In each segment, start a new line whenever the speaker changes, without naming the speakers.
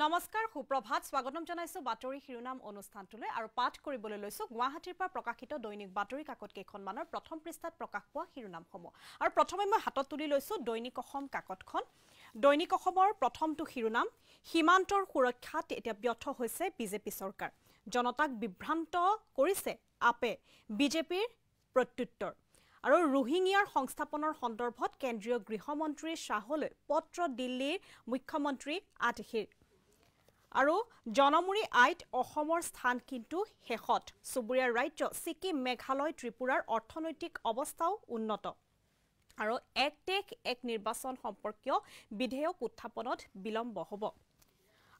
নমস্কাৰ সুপ্ৰভাত স্বাগতম জনাইছো বাতৰি শিৰোনাম অনুষ্ঠানটোলৈ আৰু পাঠ কৰিবলৈ লৈছো গুৱাহাটীৰ পৰা প্ৰকাশিত দৈনিক বাতৰি কাকত কেইখনমানৰ প্ৰথম পৃষ্ঠাত প্ৰকাশ পোৱা শিৰোনামসমূহ আৰু প্ৰথমে মই হাতত তুলি লৈছো দৈনিক অসম কাকতখন দৈনিক অসমৰ প্ৰথমটো শিৰোনাম সীমান্তৰ সুৰক্ষাত এতিয়া ব্যৰ্থ হৈছে বিজেপি চৰকাৰ জনতাক বিভ্ৰান্ত কৰিছে আপে বিজেপিৰ প্ৰত্যুত্তৰ আৰু ৰোহিংগিয়াৰ সংস্থাপনৰ সন্দৰ্ভত কেন্দ্ৰীয় গৃহমন্ত্ৰী শাহলৈ পত্ৰ দিল্লীৰ মুখ্যমন্ত্ৰী আতিশীৰ আৰু জনমুৰি আইত অসমৰ স্থান কিন্তু শেষত সুবুৰীয়া ৰাজ্য সিকিম মেঘালয় ত্ৰিপুৰাৰ অৰ্থনৈতিক অৱস্থাও উন্নত আৰু এক দেশ এক নিৰ্বাচন সম্পৰ্কীয় বিধেয়ক উত্থাপনত বিলম্ব হ'ব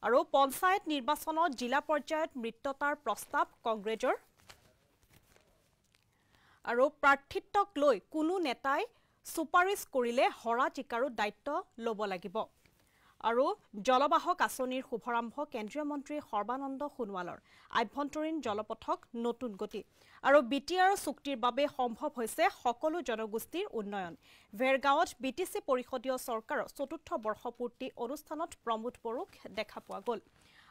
আৰু পঞ্চায়ত নিৰ্বাচনত জিলা পৰ্যায়ত মৃত্যতাৰ প্ৰস্তাৱ কংগ্ৰেছৰ আৰু প্ৰাৰ্থিত্বক লৈ কোনো নেতাই সুপাৰিশ কৰিলে হৰা টিকাৰো দায়িত্ব ল'ব লাগিব আৰু জলবাহক আঁচনিৰ শুভাৰম্ভ কেন্দ্ৰীয় মন্ত্ৰী সৰ্বানন্দ সোণোৱালৰ আভ্যন্তৰীণ জলপথক নতুন গতি আৰু বিটিআৰ চুক্তিৰ বাবে সম্ভৱ হৈছে সকলো জনগোষ্ঠীৰ উন্নয়ন ভেৰগাঁৱত বিটিসি পৰিষদীয় চৰকাৰৰ চতুৰ্থ বৰ্ষপূৰ্তি অনুষ্ঠানত প্ৰমোদ বড়োক দেখা পোৱা গ'ল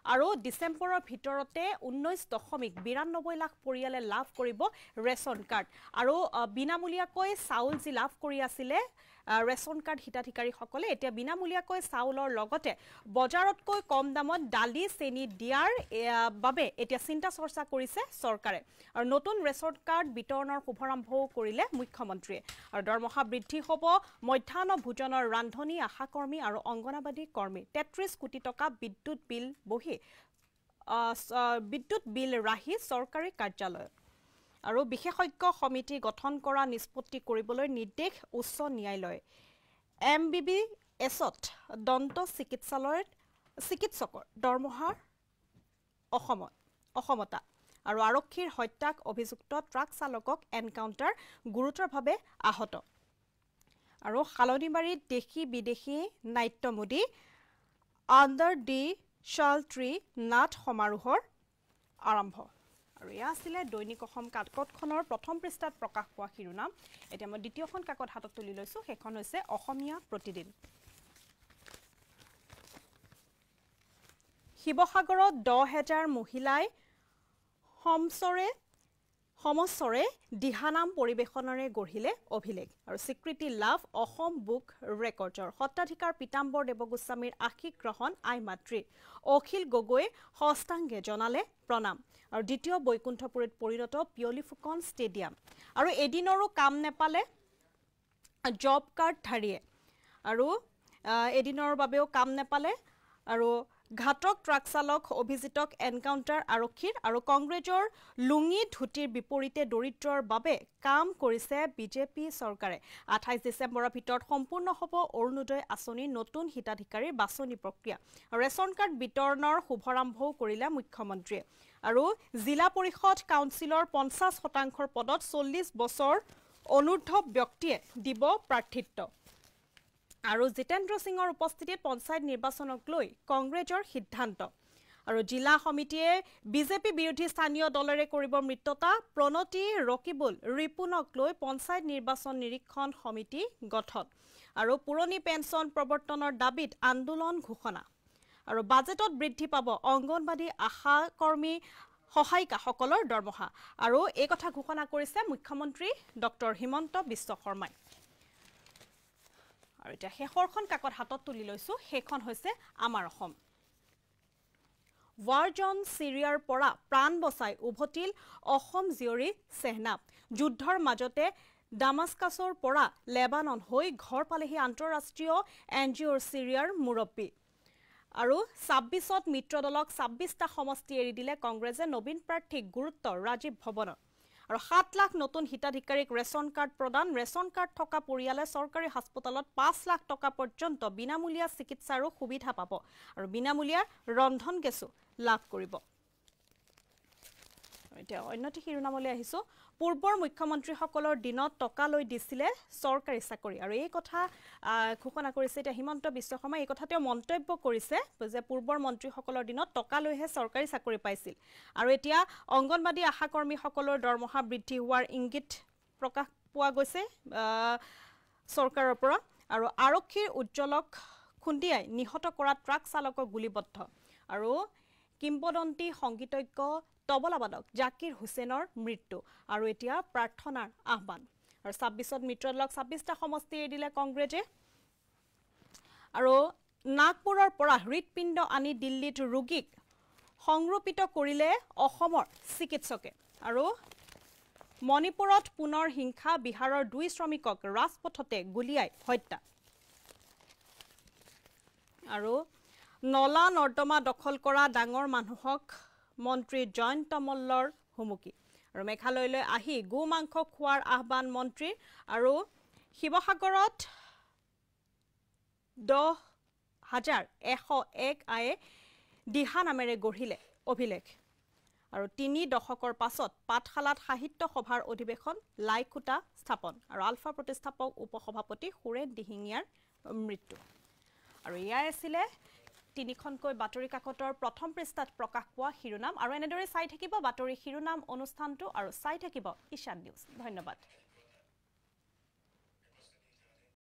আৰু ডিসেম্বৰৰ ভিতৰতে 19.92 লাখ পৰিয়ালে লাভ কৰিব ৰেশন কাৰ্ড আৰু বিনামূলীয়াকৈ চাউল যি লাভ কৰি আছিল ৰেশন কাৰ্ড হিতাধিকাৰীসকলে এতিয়া বিনামূলীয়াকৈ চাউলৰ লগতে বজাৰতকৈ কম দামত ডালি চেনি দিয়াৰ বাবে এতিয়া চিন্তা চৰ্চা কৰিছে চৰকাৰে আৰু নতুন ৰেশন কাৰ্ড বিতৰণৰ শুভাৰম্ভও কৰিলে মুখ্যমন্ত্ৰীয়ে আৰু দৰমহা বৃদ্ধি হ'ব মধ্যাহ্ন ভোজনৰ ৰান্ধনী আশাকৰ্মী আৰু অংগনাবাদী কৰ্মী 33 কোটি টকা বিদ্যুৎ বিল ৰাহি চৰকাৰী কাৰ্যালয় আৰু বিশেষজ্ঞ সমিতি গঠন কৰা নিষ্পত্তি কৰিবলৈ নিৰ্দেশ উচ্চ ন্যায়ালয় MBBSত দন্ত চিকিৎসকৰ দৰমহাৰ অসমতা আৰু আৰক্ষীৰ হত্যাক অভিযুক্ত ট্ৰাক চালকক এনকাউণ্টাৰ গুৰুতৰভাৱে আহত আৰু খালনিবাৰীত দেশী বিদেশী নাট্যমোদী আণ্ডাৰ দি শাল ট্ৰী নাট সমাৰোহৰ আৰম্ভ আৰু এয়া আছিলে দৈনিক অসম কাকতখনৰ প্ৰথম পৃষ্ঠাত প্ৰকাশ পোৱা শিৰোনাম এতিয়া মই দ্বিতীয়খন কাকত হাতত তুলি লৈছো সেইখন হৈছে অসমীয়া প্ৰতিদিন শিৱসাগৰত 10,000 মহিলাই সমস্বৰে দিহানাম পৰিবেশনৰে গঢ়িলে অভিলেখ আৰু স্বীকৃতি লাভ অসম বুক ৰেকৰ্ডৰ সত্ৰাধিকাৰ পিতাম্বৰ দেৱগোস্বামীৰ আশীষ গ্ৰহণ আই মাতৃ অখিল গগৈ হস্তাংগে জনালে প্ৰণাম আৰু দ্বিতীয় বৈকুণ্ঠপুৰীত পৰিণত পিয়লি ফুকন ষ্টেডিয়াম আৰু এদিনৰো কাম নেপালে জব কাৰ্ড ধাৰিয়ে আৰু এদিনৰ বাবেও কাম নেপালে আৰু ঘাতক ট্ৰাক চালক অভিজিতক এনকাউণ্টাৰ আৰক্ষীৰ আৰু কংগ্ৰেছৰ লুঙি ধুতিৰ বিপৰীতে দৰিদ্ৰৰ বাবে কাম কৰিছে বিজেপি চৰকাৰে 28 ডিসেম্বৰৰ ভিতৰত সম্পূৰ্ণ হ'ব অৰুণোদয় আঁচনিৰ নতুন হিতাধিকাৰীৰ বাছনি প্ৰক্ৰিয়া ৰেশন কাৰ্ড বিতৰণৰ শুভাৰম্ভও কৰিলে মুখ্যমন্ত্ৰীয়ে আৰু জিলা পৰিষদ কাউন্সিলৰ 50% পদত 40 বছৰ অনুৰ্ধ ব্যক্তিয়ে দিব প্ৰাৰ্থিত্ব আৰু জিতেন্দ্ৰ সিঙৰ উপস্থিতিত পঞ্চায়ত নিৰ্বাচনক লৈ কংগ্ৰেছৰ সিদ্ধান্ত আৰু জিলা সমিতিয়ে বিজেপি বিৰোধী স্থানীয় দলৰে কৰিব মৃত্যতা প্ৰণতি ৰকিবুল ৰিপুনক লৈ পঞ্চায়ত নিৰ্বাচন নিৰীক্ষণ সমিতি গঠন আৰু পুৰণি পেন্সন প্ৰৱৰ্তনৰ দাবীত আন্দোলন ঘোষণা আৰু বাজেটত বৃদ্ধি পাব অংগনবাদী আশা কৰ্মী সহায়িকাসকলৰ দৰমহা আৰু এই কথা ঘোষণা কৰিছে মুখ্যমন্ত্ৰী ডক্টৰ হিমন্ত বিশ্ব শৰ্মাই আৰু এতিয়া শেষৰখন কাকত হাতত তুলি লৈছো সেইখন হৈছে আমাৰ অসম ৱাৰজন সিৰিয়াৰ পৰা প্ৰাণ বচাই উভতিল অসম জীয়ৰী সেহনাব যুদ্ধৰ মাজতে ডামাস্কাছৰ পৰা লেবানন হৈ ঘৰ পালেহি আন্তঃৰাষ্ট্ৰীয় এনজিঅ'ৰ সিৰিয়াৰ মুৰব্বী আৰু 26ত মিত্ৰ দলক 26টা সমষ্টি এৰি দিলে কংগ্ৰেছে নবীন প্ৰাৰ্থীক গুৰুত্ব ৰাজীৱ ভৱনৰ আৰু 7 লাখ নতুন হিতাধিকাৰীক ৰেশন কাৰ্ড প্ৰদান ৰেশন কাৰ্ড থকা পৰিয়ালে চৰকাৰী হাস্পতালত 5 লাখ টকা পৰ্যন্ত বিনামূলীয়া চিকিৎসাৰো সুবিধা পাব আৰু বিনামূলীয়া ৰন্ধন গেছো লাভ কৰিব এতিয়া অন্যটি শিৰোনামলৈ আহিছো পূৰ্বৰ মুখ্যমন্ত্ৰীসকলৰ দিনত টকা লৈ দিছিলে চৰকাৰী চাকৰি আৰু এই কথা ঘোষণা কৰিছে এতিয়া হিমন্ত বিশ্ব শৰ্মা এই কথা তেওঁ মন্তব্য কৰিছে যে পূৰ্বৰ মন্ত্ৰীসকলৰ দিনত টকা লৈহে চৰকাৰী চাকৰি পাইছিল আৰু এতিয়া অংগনবাদী আশাকৰ্মীসকলৰ দৰমহা বৃদ্ধি হোৱাৰ ইংগিত প্ৰকাশ পোৱা গৈছে চৰকাৰৰ পৰা আৰু আৰক্ষীৰ উজ্জ্বলক খুন্দিয়াই নিহত কৰা ট্ৰাক চালকক গুলীবদ্ধ আৰু কিম্বদন্তি সংগীতজ্ঞ তবলাবাদক জাকিৰ হুছেইনৰ মৃত্যু আৰু এতিয়া প্ৰাৰ্থনাৰ আহ্বান আৰু 26ত মিত্ৰদলক 26টা সমষ্টি এৰি দিলে কংগ্ৰেছে আৰু নাগপুৰৰ পৰা হৃদপিণ্ড আনি দিল্লীত ৰোগীক সংৰোপিত কৰিলে অসমৰ চিকিৎসকে আৰু মণিপুৰত পুনৰ হিংসা বিহাৰৰ 2 শ্ৰমিকক ৰাজপথতে গুলিয়াই হত্যা আৰু নলা নৰ্দমা দখল কৰা ডাঙৰ মানুহক মন্ত্ৰী জয়ন্ত মল্লৰ হুমুকি আৰু মেঘালয়লৈ আহি গো মাংস খোৱাৰ আহ্বান মন্ত্ৰী আৰু শিৱসাগৰত 10,101 আয়ে দিহা নামেৰে গঢ়িলে অভিলেখ আৰু 3 দশকৰ পাছত পাঠশালাত সাহিত্য সভাৰ অধিৱেশন লাইখুটা স্থাপন আৰু আলফা প্ৰতিষ্ঠাপক উপসভাপতি সুৰেন দিহিঙীয়াৰ মৃত্যু আৰু ইয়াই আছিল 3খনকৈ বাতৰি কাকতৰ প্ৰথম পৃষ্ঠাত প্ৰকাশ পোৱা শিৰোনাম আৰু এনেদৰে চাই থাকিব বাতৰি শিৰোনাম অনুষ্ঠানটো আৰু চাই থাকিব ঈশান নিউজ ধন্যবাদ